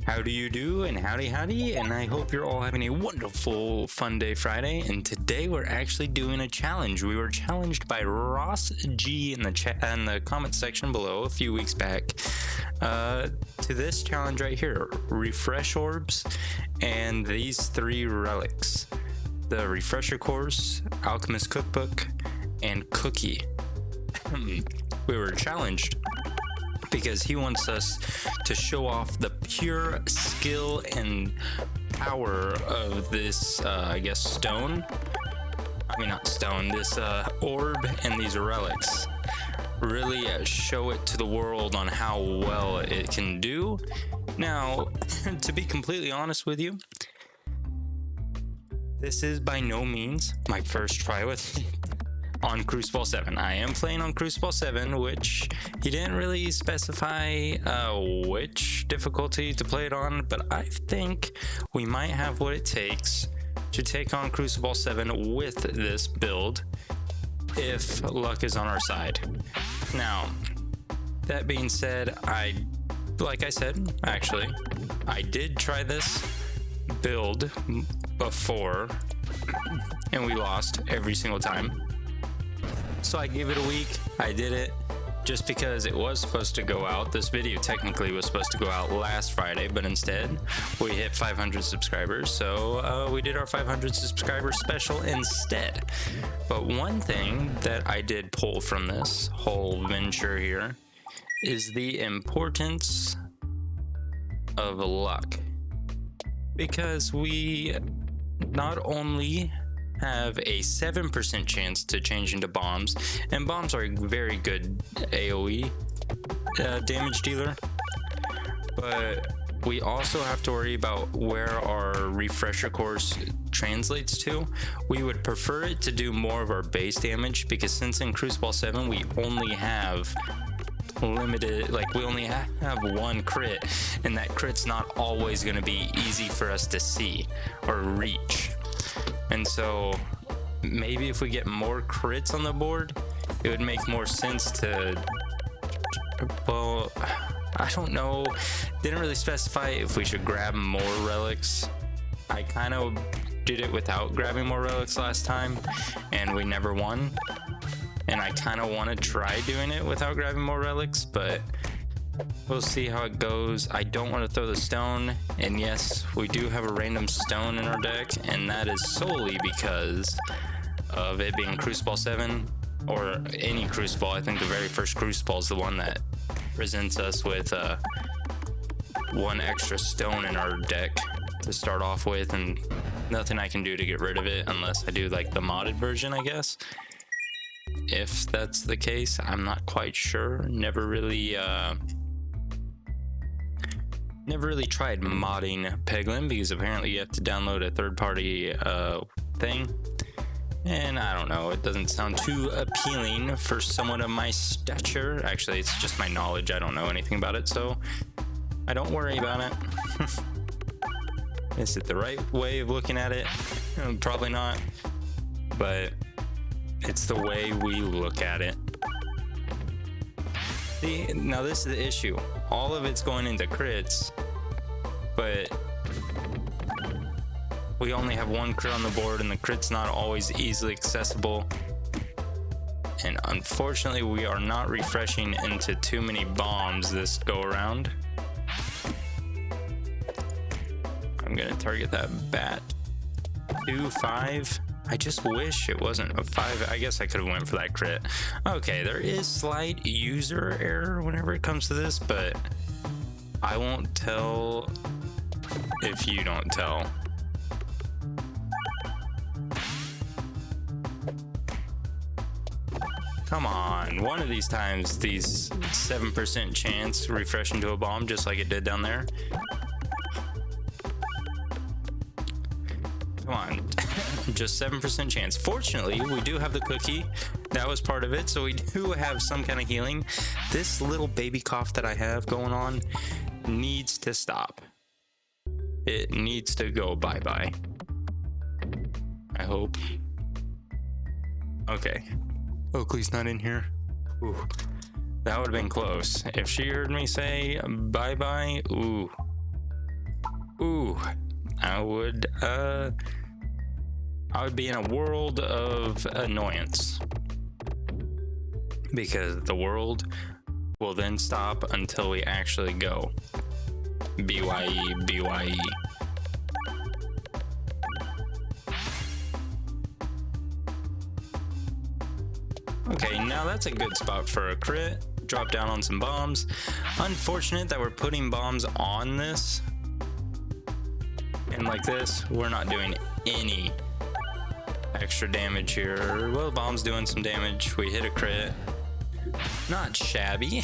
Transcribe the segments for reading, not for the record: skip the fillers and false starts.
How do you do, and howdy, and I hope you're all having a wonderful Funday Friday. And today we're actually doing a challenge. We were challenged by Ross G in the chat in the comment section below a few weeks back to this challenge right here: refresh orbs and these 3 relics: the refresher course, alchemist cookbook, and cookie. We were challenged because he wants us to show off the pure skill and power of this, I guess, stone. I mean, not stone, this orb and these relics. Really show it to the world on how well it can do. Now, to be completely honest with you, this is by no means my first try with on Cruciball 7. I am playing on Cruciball 7, which he didn't really specify which difficulty to play it on, but I think we might have what it takes to take on Cruciball 7 with this build if luck is on our side. Now, that being said, I did try this build before and we lost every single time. So I gave it a week. I did it just because it was supposed to go out. This video technically was supposed to go out last Friday, but instead we hit 500 subscribers. So we did our 500 subscriber special instead. But one thing that I did pull from this whole venture here is the importance of luck. Because we not only have a 7% chance to change into bombs, and bombs are a very good AoE damage dealer, but we also have to worry about where our refresher course translates to. We would prefer it to do more of our base damage, because since in Cruciball 7 we only have limited, we only have 1 crit, and that crit's not always going to be easy for us to see or reach. And so maybe if we get more crits on the board, it would make more sense to, well, I don't know. Didn't really specify if we should grab more relics. I kind of did it without grabbing more relics last time, and we never won. And I kind of want to try doing it without grabbing more relics, but we'll see how it goes. I don't want to throw the stone, and yes, we do have a random stone in our deck, and that is solely because of it being Cruciball 7, or any Cruciball. I think the very first Cruciball is the one that presents us with 1 extra stone in our deck to start off with, and nothing I can do to get rid of it unless I do the modded version, I guess. If that's the case, I'm not quite sure. Never really tried modding Peglin, because apparently you have to download a third-party thing, and I don't know, it doesn't sound too appealing for someone of my stature. Actually, it's just my knowledge. I don't know anything about it, so I don't worry about it. Is it the right way of looking at it? Probably not, but it's the way we look at it. See, now this is the issue. All of it's going into crits, but we only have 1 crit on the board, and the crit's not always easily accessible. And unfortunately, we are not refreshing into too many bombs this go around. I'm gonna target that bat. 2-5. I just wish it wasn't a 5. I guess I could have went for that crit. Okay, there is slight user error whenever it comes to this, but I won't tell if you don't tell. Come on, one of these times, these 7% chance refresh into a bomb just like it did down there. Come on. Just 7% chance. Fortunately, we do have the cookie. That was part of it, so we do have some kind of healing. This little baby cough that I have going on needs to stop. It needs to go bye-bye. I hope. Okay. Oakley's not in here. Ooh. That would have been close. If she heard me say bye-bye, ooh. Ooh, I would be in a world of annoyance, because the world will then stop until we actually go. BYE, BYE. Okay, now that's a good spot for a crit. Drop down on some bombs. Unfortunate that we're putting bombs on this. And like this, we're not doing any extra damage here. Well, the bomb's doing some damage. We hit a crit. Not shabby.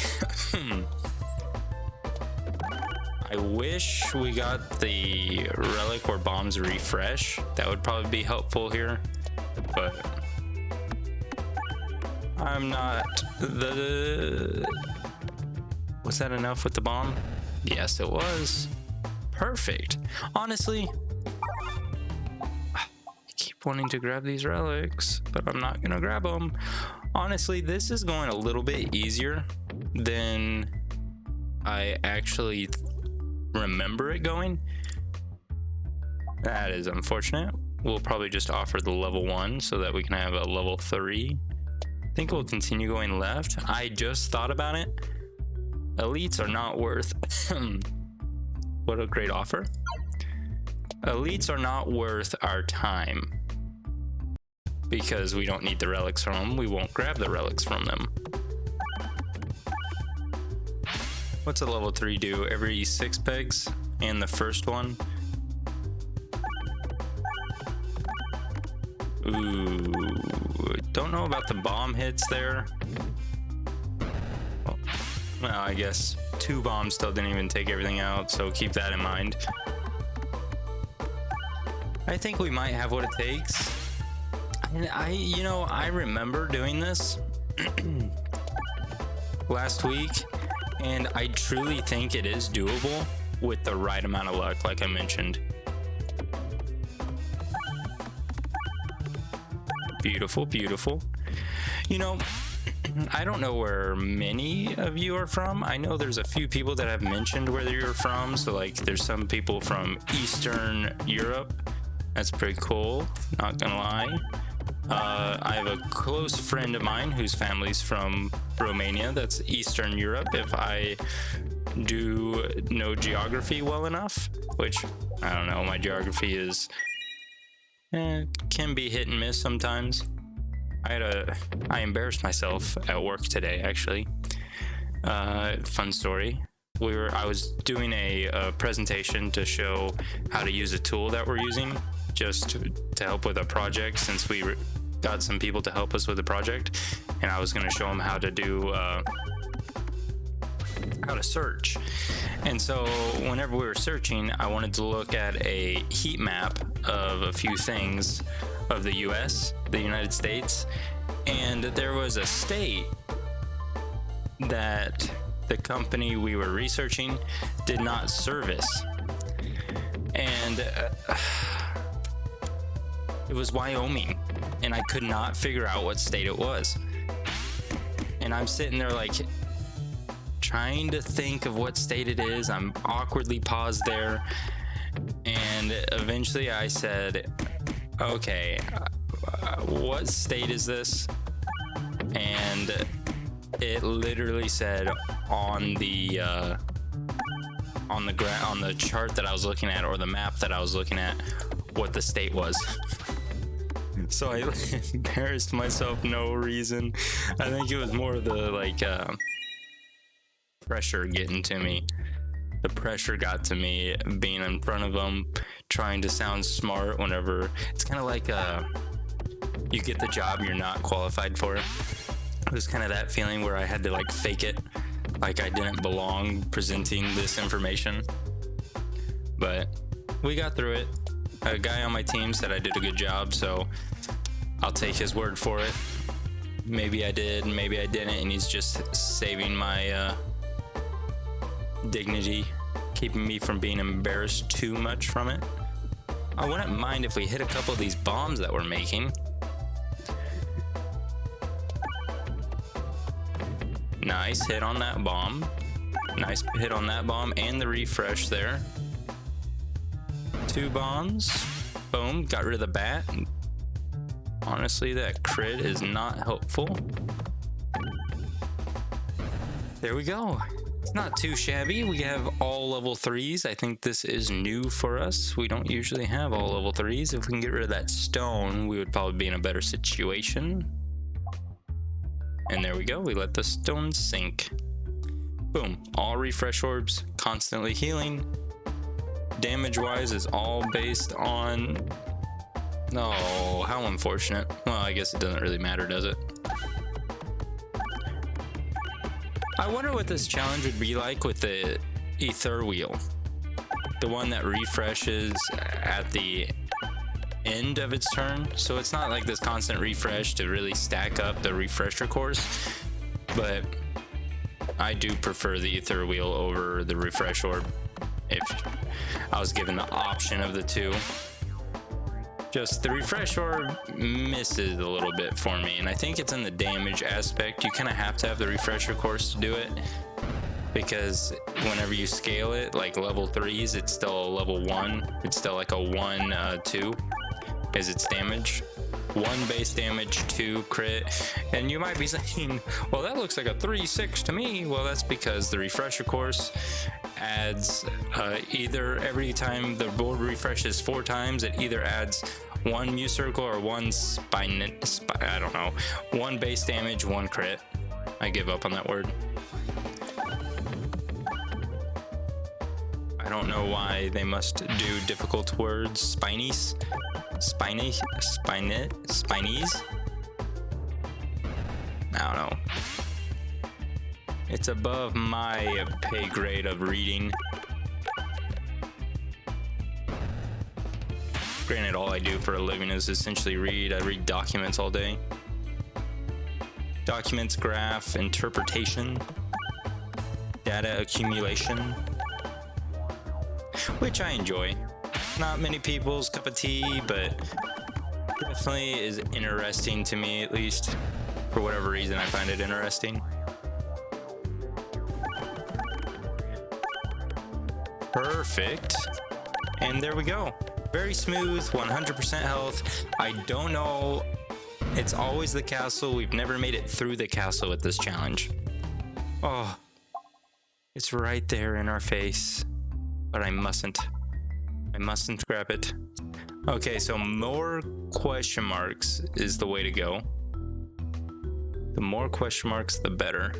I wish we got the relic or bombs refresh. That would probably be helpful here. But I'm not the... Was that enough with the bomb? Yes, it was. Perfect. Honestly, I keep wanting to grab these relics, but I'm not gonna grab them. Honestly, this is going a little bit easier than I actually remember it going. That is unfortunate. We'll probably just offer the level 1 so that we can have a level 3. I think we'll continue going left. I just thought about it. Elites are not worth... What a great offer. Elites are not worth our time, because we don't need the relics from them. We won't grab the relics from them. What's a level 3 do? Every 6 pegs? And the first one? Ooh, don't know about the bomb hits there. Well, I guess 2 bombs still didn't even take everything out, so keep that in mind. I think we might have what it takes. And I remember doing this last week, and I truly think it is doable with the right amount of luck, like I mentioned. Beautiful, beautiful. I don't know where many of you are from. I know there's a few people that have mentioned where you're from. So like there's some people from Eastern Europe. That's pretty cool, not gonna lie. I have a close friend of mine whose family's from Romania. That's Eastern Europe, if I do know geography well enough, which I don't know, my geography is can be hit and miss sometimes. I embarrassed myself at work today, actually. Fun story. I was doing a presentation to show how to use a tool that we're using just to help with a project, since we got some people to help us with the project, and I was going to show them how to do how to search. And so whenever we were searching, I wanted to look at a heat map of a few things of the US, the United States, and there was a state that the company we were researching did not service. And it was Wyoming, and I could not figure out what state it was. And I'm sitting there like trying to think of what state it is. I'm awkwardly paused there, and eventually I said, okay, what state is this? And it literally said on the chart that I was looking at, or the map that I was looking at, what the state was. So I embarrassed myself, no reason. I think it was more the pressure getting to me. The pressure got to me being in front of them, trying to sound smart whenever it's kind of like you get the job you're not qualified for. It was kind of that feeling where I had to like fake it, like I didn't belong presenting this information. But we got through it. A guy on my team said I did a good job, so I'll take his word for it. Maybe I did, maybe I didn't, and he's just saving my dignity, keeping me from being embarrassed too much from it. I wouldn't mind if we hit a couple of these bombs that we're making. Nice hit on that bomb. Nice hit on that bomb and the refresh there. 2 bombs. Boom, got rid of the bat. Honestly, that crit is not helpful. There we go. It's not too shabby. We have all level 3s. I think this is new for us. We don't usually have all level 3s. If we can get rid of that stone, we would probably be in a better situation. And there we go. We let the stone sink. Boom. All refresh orbs, constantly healing. Damage-wise is all based on... Oh, how unfortunate. Well, I guess it doesn't really matter, does it? I wonder what this challenge would be like with the ether wheel. The one that refreshes at the end of its turn. So it's not like this constant refresh to really stack up the refresher course. But I do prefer the ether wheel over the refresh orb if I was given the option of the two. Just the refresh orb misses a little bit for me, and I think it's in the damage aspect. You kind of have to have the refresher course to do it, because whenever you scale it, like level 3s, it's still a level 1. It's still like a 1, 2 is its damage. 1 base damage, 2 crit. And you might be saying, well, that looks like a 3-6 to me. Well, that's because the refresher course adds either every time the board refreshes 4 times, it either adds 1 Mu Circle or 1 I don't know, 1 base damage, 1 crit. I give up on that word. I don't know why they must do difficult words. Spinies? Spinies? I don't know. It's above my pay grade of reading. Granted, all I do for a living is essentially read. I read documents all day. Documents, graph, interpretation, data accumulation, which I enjoy. Not many people's cup of tea, but definitely is interesting to me, at least. For whatever reason, I find it interesting. Perfect. And there we go. Very smooth, 100% health. I don't know. It's always the castle. We've never made it through the castle with this challenge. Oh, it's right there in our face. But I mustn't grab it. Okay, so more question marks is the way to go. The more question marks, the better.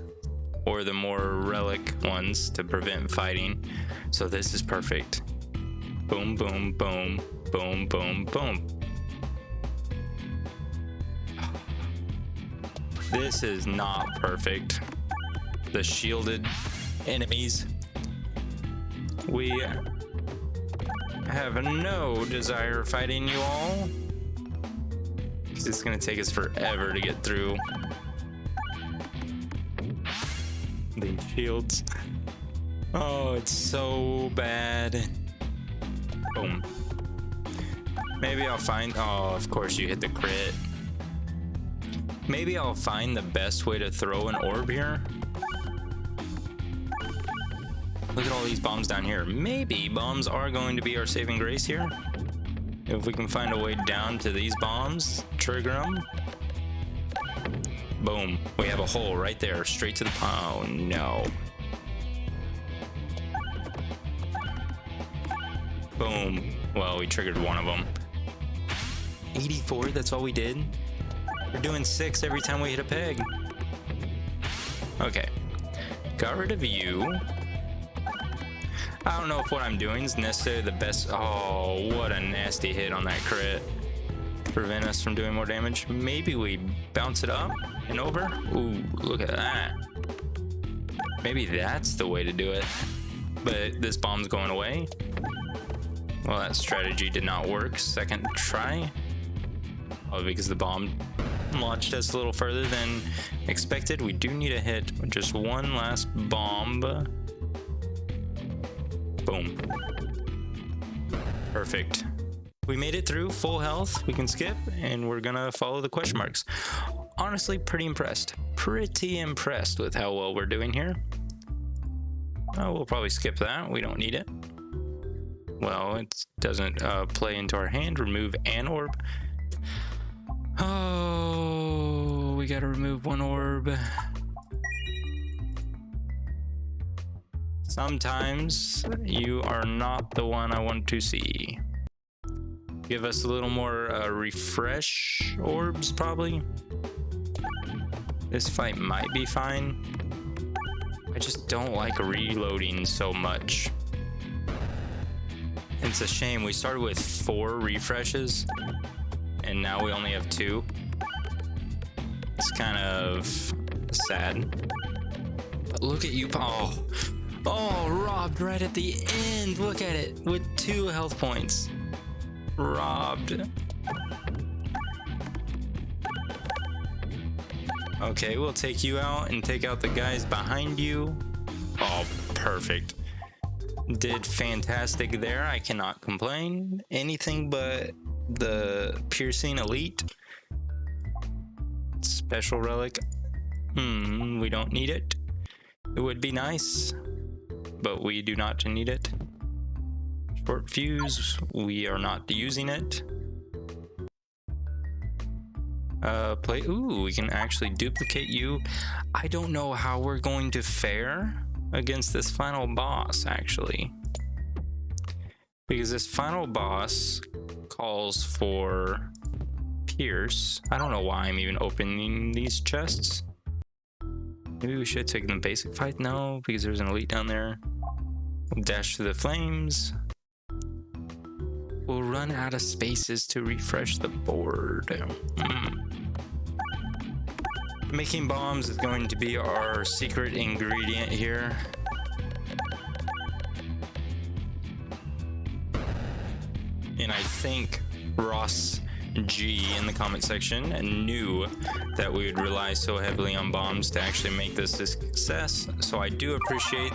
Or the more relic ones to prevent fighting. So this is perfect. Boom, boom, boom, boom, boom, boom. This is not perfect. The shielded enemies. We have no desire fighting you all. It's gonna take us forever to get through these shields. Oh, it's so bad. Boom. Maybe I'll find... Oh, of course you hit the crit. Maybe I'll find the best way to throw an orb here. Look at all these bombs down here. Maybe bombs are going to be our saving grace here. If we can find a way down to these bombs, trigger them. Boom. We have a hole right there, straight to the... Oh, no. Boom. Well, we triggered one of them. 84, that's all we did? We're doing 6 every time we hit a peg. Okay. Got rid of you. I don't know if what I'm doing is necessarily the best. Oh, what a nasty hit on that crit. Prevent us from doing more damage. Maybe we bounce it up and over. Ooh, look at that. Maybe that's the way to do it. But this bomb's going away. Well, that strategy did not work. Second try. Oh, because the bomb launched us a little further than expected. We do need to hit just one last bomb. Boom. Perfect. We made it through full health. We can skip, and we're gonna follow the question marks. Honestly, pretty impressed. Pretty impressed with how well we're doing here. Oh, we'll probably skip that. We don't need it. Well, it doesn't play into our hand. Remove an orb. Oh, we gotta remove one orb. Sometimes you are not the one I want to see. Give us a little more refresh orbs, probably. This fight might be fine. I just don't like reloading so much. It's a shame. We started with 4 refreshes, and now we only have 2. It's kind of sad. But look at you. Oh, robbed right at the end. Look at it, with 2 health points. Robbed. Okay, we'll take you out and take out the guys behind you. Oh, perfect. Did fantastic there. I cannot complain. Anything but the piercing elite. Special relic. We don't need it. It would be nice, but we do not need it. Short fuse, we are not using it. Ooh, we can actually duplicate you. I don't know how we're going to fare against this final boss, actually. Because this final boss calls for Pierce. I don't know why I'm even opening these chests. Maybe we should have taken the basic fight. No, because there's an elite down there. We'll dash through the flames. We'll run out of spaces to refresh the board. Making bombs is going to be our secret ingredient here. And I think Ross G in the comment section knew that we would rely so heavily on bombs to actually make this a success. So I do appreciate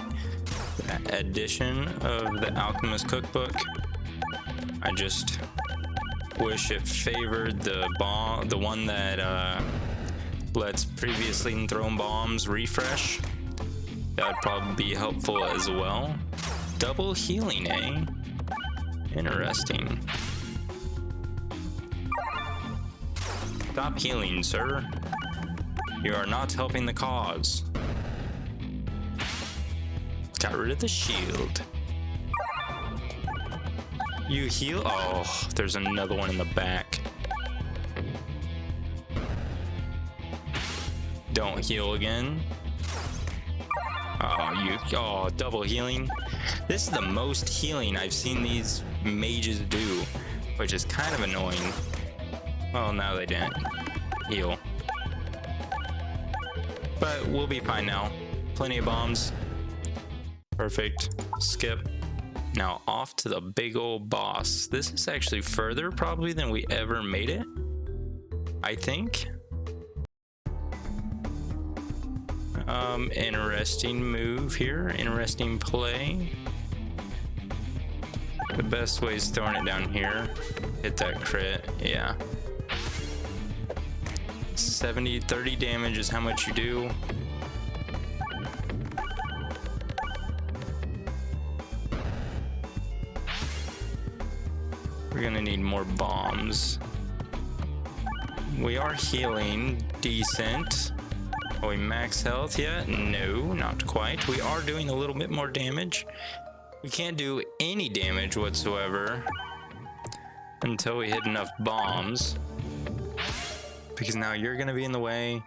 the addition of the Alchemist Cookbook. I just wish it favored the one that lets previously thrown bombs refresh. That would probably be helpful as well. Double healing, eh? Interesting. Stop healing, sir. You are not helping the cause. Got rid of the shield. You heal? Oh, there's another one in the back. Don't heal again. Oh, double healing. This is the most healing I've seen these mages do, which is kind of annoying. Well, now they didn't heal. But we'll be fine now. Plenty of bombs. Perfect. Skip. Now off to the big old boss. This is actually further probably than we ever made it, I think. Interesting move here. Interesting play. The best way is throwing it down here. Hit that crit. Yeah. 30 damage is how much you do. We're gonna need more bombs. We are healing decent. Are we max health yet? No, not quite. We are doing a little bit more damage. We can't do any damage whatsoever until we hit enough bombs. Because now you're gonna be in the way.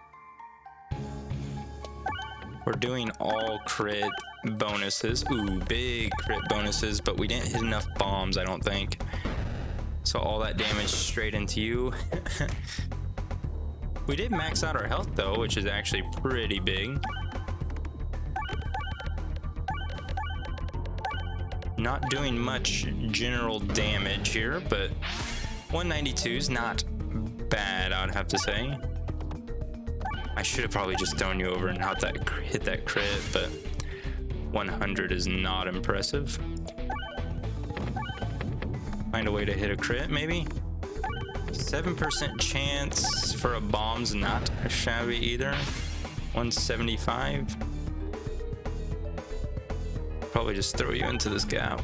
We're doing all crit bonuses. Ooh, big crit bonuses, but we didn't hit enough bombs, I don't think. So all that damage straight into you. We did max out our health though, which is actually pretty big. Not doing much general damage here, but 192 is not bad, I'd have to say. I should have probably just thrown you over and hit that crit, but 100 is not impressive. Find a way to hit a crit, maybe? 7% chance for a bomb's not shabby either. 175. Probably just throw you into this gap.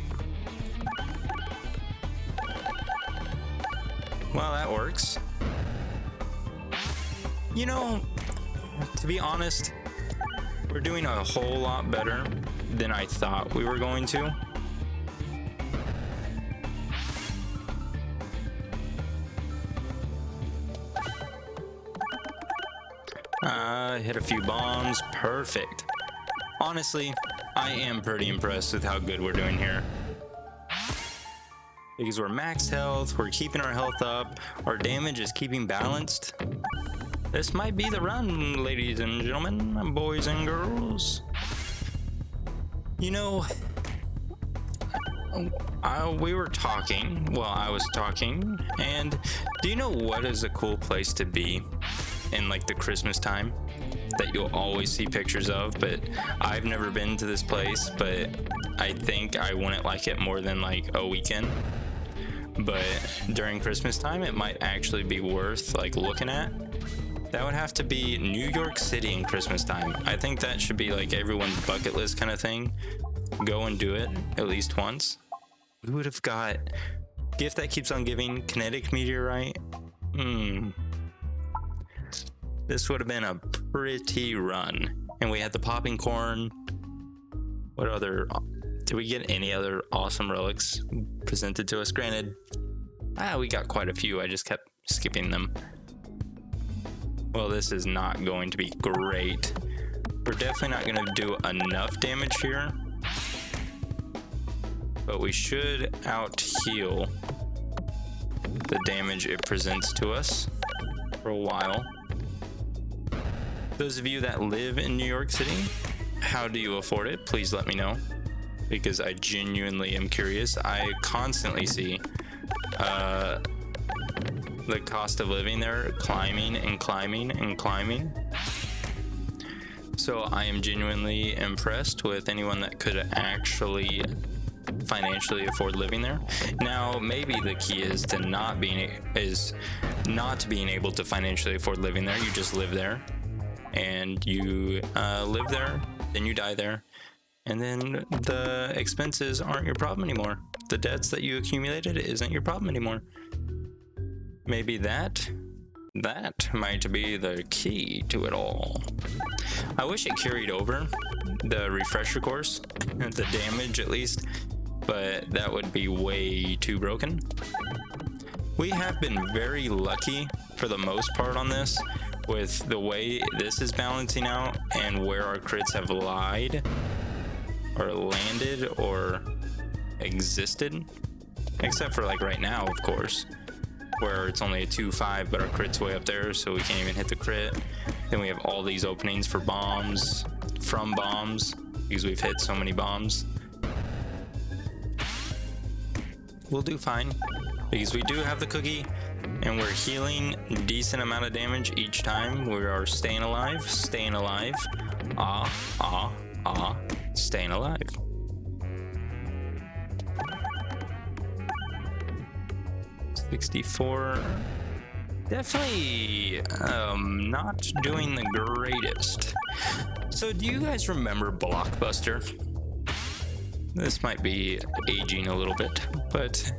Well, that works. You know, to be honest, we're doing a whole lot better than I thought we were going to. Hit a few bombs. Perfect. Honestly, I am pretty impressed with how good we're doing here. Because we're max health, we're keeping our health up, our damage is keeping balanced. This might be the run, ladies and gentlemen, boys and girls. You know, we were talking, well, I was talking, and do you know what is a cool place to be in like the Christmas time that you'll always see pictures of? But I've never been to this place, but I think I wouldn't like it more than like a weekend. But during Christmas time, it might actually be worth like looking at. That would have to be New York City in Christmas time. I think that should be like everyone's bucket list kind of thing. Go and do it at least once. We would have got gift that keeps on giving, kinetic meteorite. This would have been a pretty run. And we had the popping corn. What other... Did we get any other awesome relics presented to us? Granted, we got quite a few. I just kept skipping them. Well, this is not going to be great. We're definitely not going to do enough damage here. But we should out-heal the damage it presents to us for a while. Those of you that live in New York City, how do you afford it? Please let me know, because I genuinely am curious. I constantly see the cost of living there climbing and climbing and climbing. So I am genuinely impressed with anyone that could actually financially afford living there. Now, maybe the key is to not being able to financially afford living there. You just live there, and you live there, then you die there, and then the expenses aren't your problem anymore. The debts that you accumulated isn't your problem anymore. Maybe that might be the key to it all. I wish it carried over the refresher course, the damage at least, but that would be way too broken. We have been very lucky for the most part on this, with the way this is balancing out and where our crits have lied or landed or existed, except for like right now, of course, where it's only a 2-5, but our crit's way up there, so we can't even hit the crit. Then we have all these openings for bombs, from bombs, because we've hit so many bombs. We'll do fine, because we do have the cookie, and we're healing a decent amount of damage each time. We are staying alive, staying alive. Staying alive. $64. Definitely not doing the greatest. So do you guys remember Blockbuster? This might be aging a little bit, but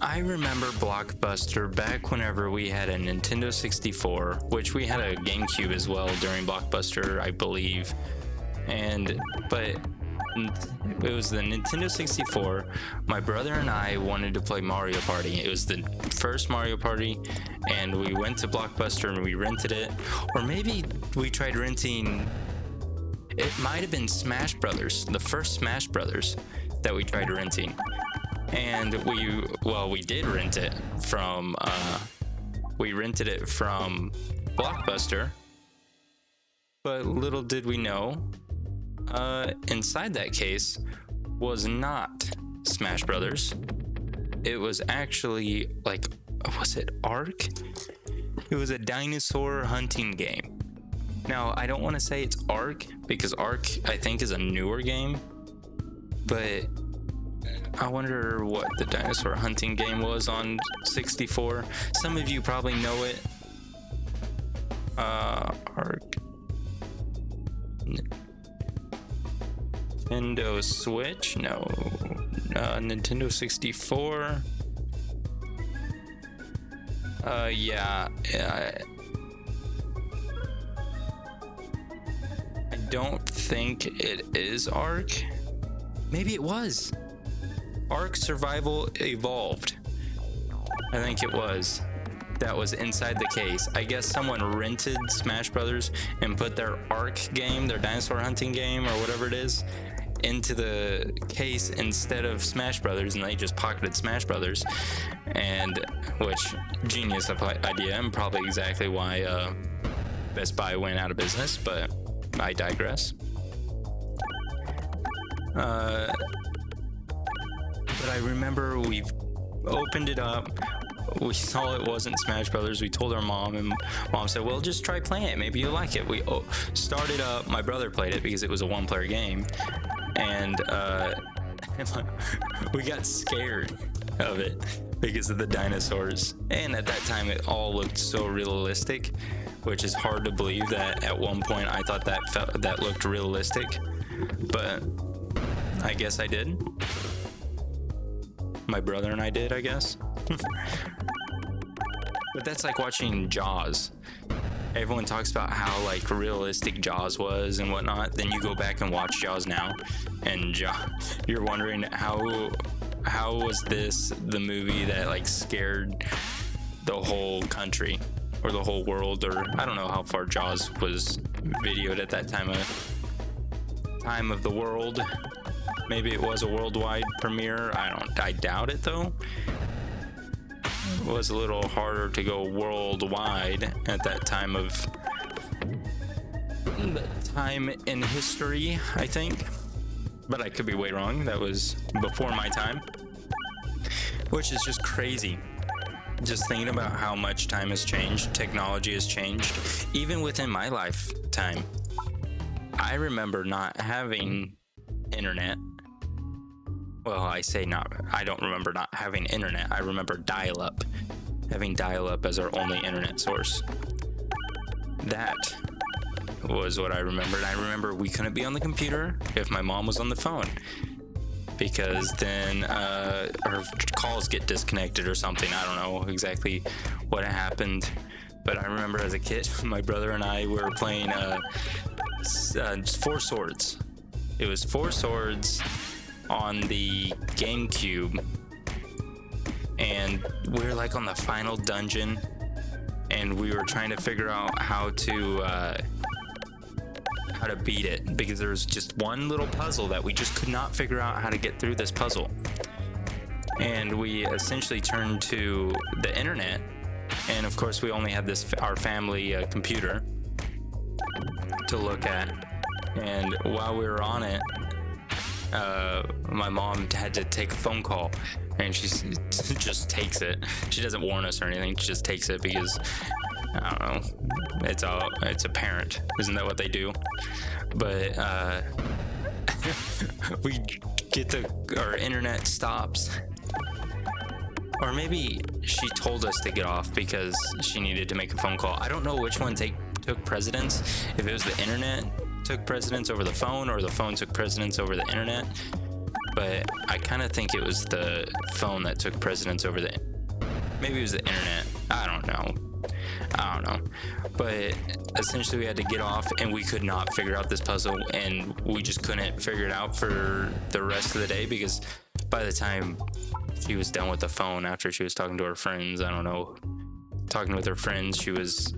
I remember Blockbuster back whenever we had a Nintendo 64, which we had a GameCube as well during Blockbuster, I believe. But it was the Nintendo 64. My brother and I wanted to play Mario Party. It was the first Mario Party, and we went to Blockbuster and we rented it. Or maybe we tried renting, it might have been Smash Brothers, the first Smash Brothers that we tried renting. And we did rent it from, Blockbuster. But little did we know, inside that case was not Smash Brothers. It was actually was it Ark? It was a dinosaur hunting game. Now, I don't want to say it's Ark, because Ark, I think, is a newer game, but I wonder what the dinosaur hunting game was on 64. Some of you probably know it. Ark. Nintendo Switch? No. Nintendo 64. Yeah. I don't think it is Ark. Maybe it was. Ark Survival Evolved. I think it was. That was inside the case. I guess someone rented Smash Brothers and put their Ark game, their dinosaur hunting game or whatever it is, into the case instead of Smash Brothers, and they just pocketed Smash Brothers. And which genius idea, and probably exactly why Best Buy went out of business, but I digress. But I remember we opened it up. We saw it wasn't Smash Brothers. We told our mom, and mom said, well, just try playing it. Maybe you'll like it. We started up. My brother played it because it was a one-player game. And we got scared of it because of the dinosaurs. And at that time, it all looked so realistic, which is hard to believe that at one point I thought that looked realistic. But I guess I did. My brother and I did, I guess. But that's like watching Jaws. Everyone talks about how like realistic Jaws was and whatnot. Then you go back and watch Jaws now, and you're wondering how was this the movie that like scared the whole country or the whole world, or I don't know how far Jaws was videoed at that time of the world. Maybe it was a worldwide premiere. I doubt it though. It was a little harder to go worldwide at that time in history, I think. But I could be way wrong. That was before my time. Which is just crazy. Just thinking about how much time has changed, technology has changed, even within my lifetime. I remember not having internet. Well, I don't remember not having internet. I remember dial-up. Having dial-up as our only internet source. That was what I remembered. I remember we couldn't be on the computer if my mom was on the phone, because then her calls get disconnected or something. I don't know exactly what happened, but I remember as a kid, my brother and I were playing Four Swords. It was Four Swords on the GameCube, and we were like on the final dungeon, and we were trying to figure out how to beat it, because there was just one little puzzle that we just could not figure out how to get through this puzzle. And we essentially turned to the internet, and of course we only had our family computer to look at. And while we were on it, my mom had to take a phone call, and she just takes it. She doesn't warn us or anything. She just takes it because, I don't know, it's a parent. Isn't that what they do? But we get our internet stops. Or maybe she told us to get off because she needed to make a phone call. I don't know which one took precedence. If it was the internet took precedence over the phone, or the phone took precedence over the internet. But I kind of think it was the phone that took precedence over maybe it was the internet. I don't know. But essentially we had to get off, and we could not figure out this puzzle, and we just couldn't figure it out for the rest of the day, because by the time she was done with the phone, after she was talking to her friends, talking with her friends, she was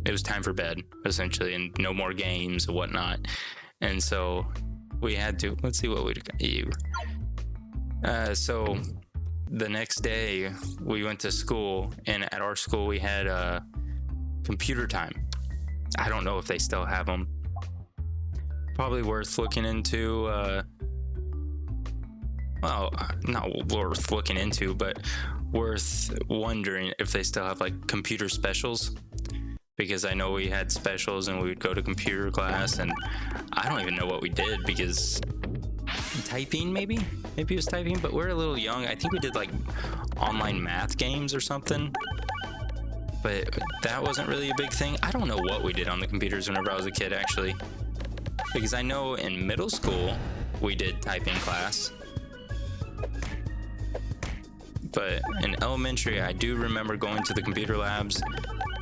it was time for bed, essentially, and no more games and whatnot. And so we had to, let's see what we do. So the next day we went to school, and at our school we had computer time. I don't know if they still have them. Probably worth looking into. Well, not worth looking into, but worth wondering if they still have like computer specials. Because I know we had specials, and we would go to computer class, and I don't even know what we did, because typing, maybe it was typing, but we're a little young. I think we did like online math games or something, but that wasn't really a big thing. I don't know what we did on the computers whenever I was a kid, actually, because I know in middle school we did typing class, but in elementary, I do remember going to the computer labs,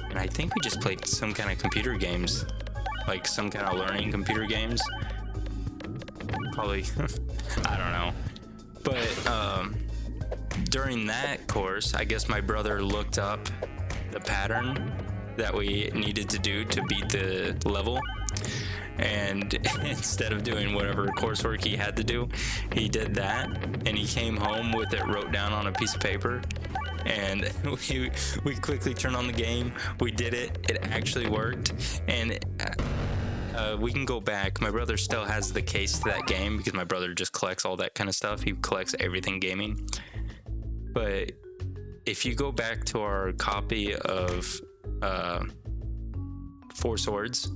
and I think we just played some kind of computer games, like some kind of learning computer games. Probably, I don't know. But during that course, I guess my brother looked up the pattern that we needed to do to beat the level. And instead of doing whatever coursework he had to do, he did that, and he came home with it wrote down on a piece of paper. And we quickly turned on the game. We did it. It actually worked. And we can go back. My brother still has the case to that game because my brother just collects all that kind of stuff. He collects everything gaming. But if you go back to our copy of Four Swords,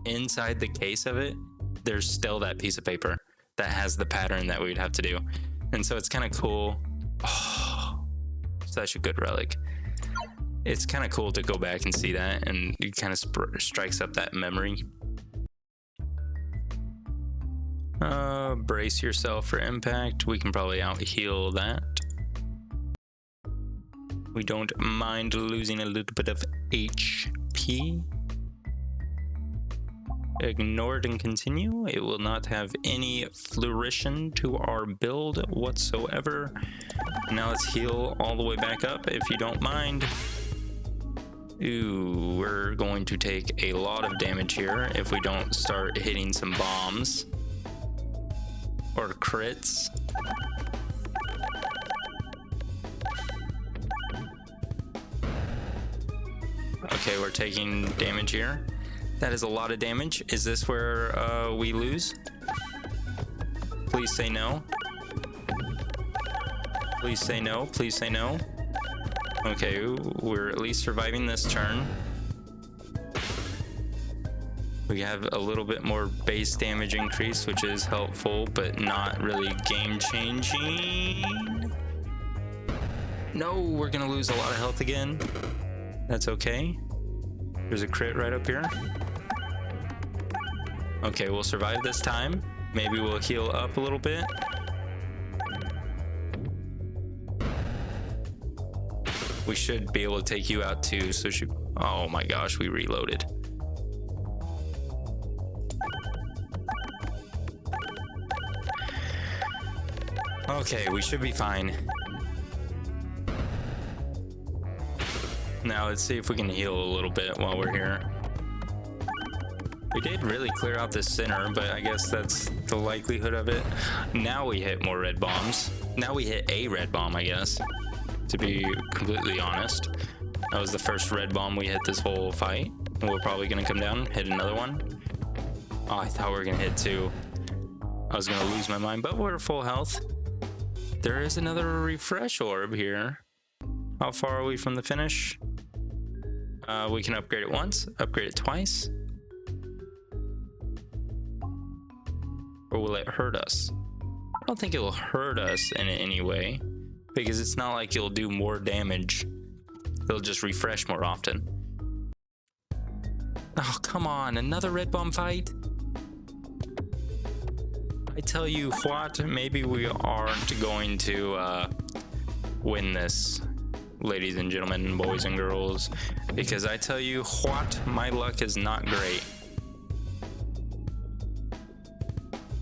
inside the case of it, there's still that piece of paper that has the pattern that we'd have to do. And so it's kind of cool. Oh, such a good relic. It's kind of cool to go back and see that, and it kind of strikes up that memory. Brace yourself for impact. We can probably out heal that. We don't mind losing a little bit of HP. Ignore it and continue. It will not have any flourition to our build whatsoever. Now let's heal all the way back up if you don't mind. Ooh, we're going to take a lot of damage here if we don't start hitting some bombs or crits. Okay, we're taking damage here. That is a lot of damage. Is this where we lose? Please say no. Please say no. Please say no. Okay, we're at least surviving this turn. We have a little bit more base damage increase, which is helpful, but not really game changing. No, we're gonna lose a lot of health again. That's okay. There's a crit right up here. Okay, we'll survive this time. Maybe we'll heal up a little bit. We should be able to take you out too, so oh my gosh, we reloaded. Okay, we should be fine. Now let's see if we can heal a little bit while we're here. We did really clear out the center, but I guess that's the likelihood of it. Now we hit more red bombs. Now we hit a red bomb, I guess, to be completely honest. That was the first red bomb we hit this whole fight. And we're probably gonna come down, hit another one. Oh, I thought we were gonna hit two. I was gonna lose my mind, but we're full health. There is another refresh orb here. How far are we from the finish? We can upgrade it once, upgrade it twice. Or will it hurt us? I don't think it will hurt us in any way, because it's not like it'll do more damage. It'll just refresh more often. Oh, come on, another red bomb fight? I tell you what, maybe we aren't going to win this, ladies and gentlemen, boys and girls, because I tell you what, my luck is not great.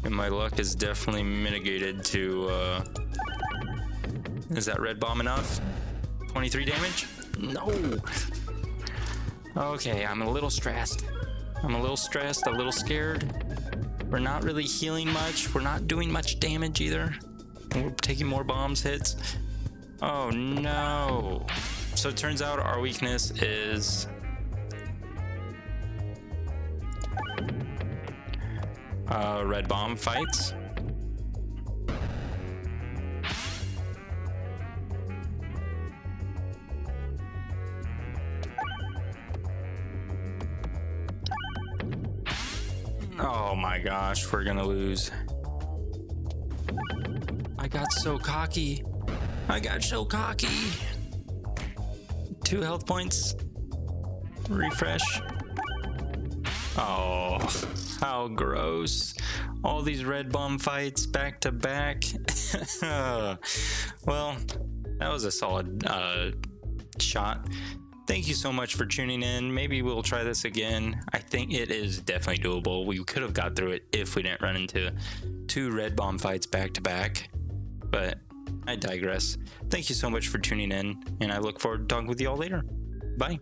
And my luck is definitely mitigated to, is that red bomb enough? 23 damage? No! Okay, I'm a little stressed. I'm a little stressed, a little scared. We're not really healing much. We're not doing much damage either. We're taking more bombs hits. Oh no. So it turns out our weakness is red bomb fights. Oh my gosh, we're gonna lose. I got so cocky. I got so cocky. 2 health points. Refresh. Oh, how gross. all these red bomb fights back to back. Well, that was a solid shot. Thank you so much for tuning in. Maybe we'll try this again. I think it is definitely doable. We could have got through it if we didn't run into 2 red bomb fights back to back, but I digress. Thank you so much for tuning in, and I look forward to talking with you all later. Bye.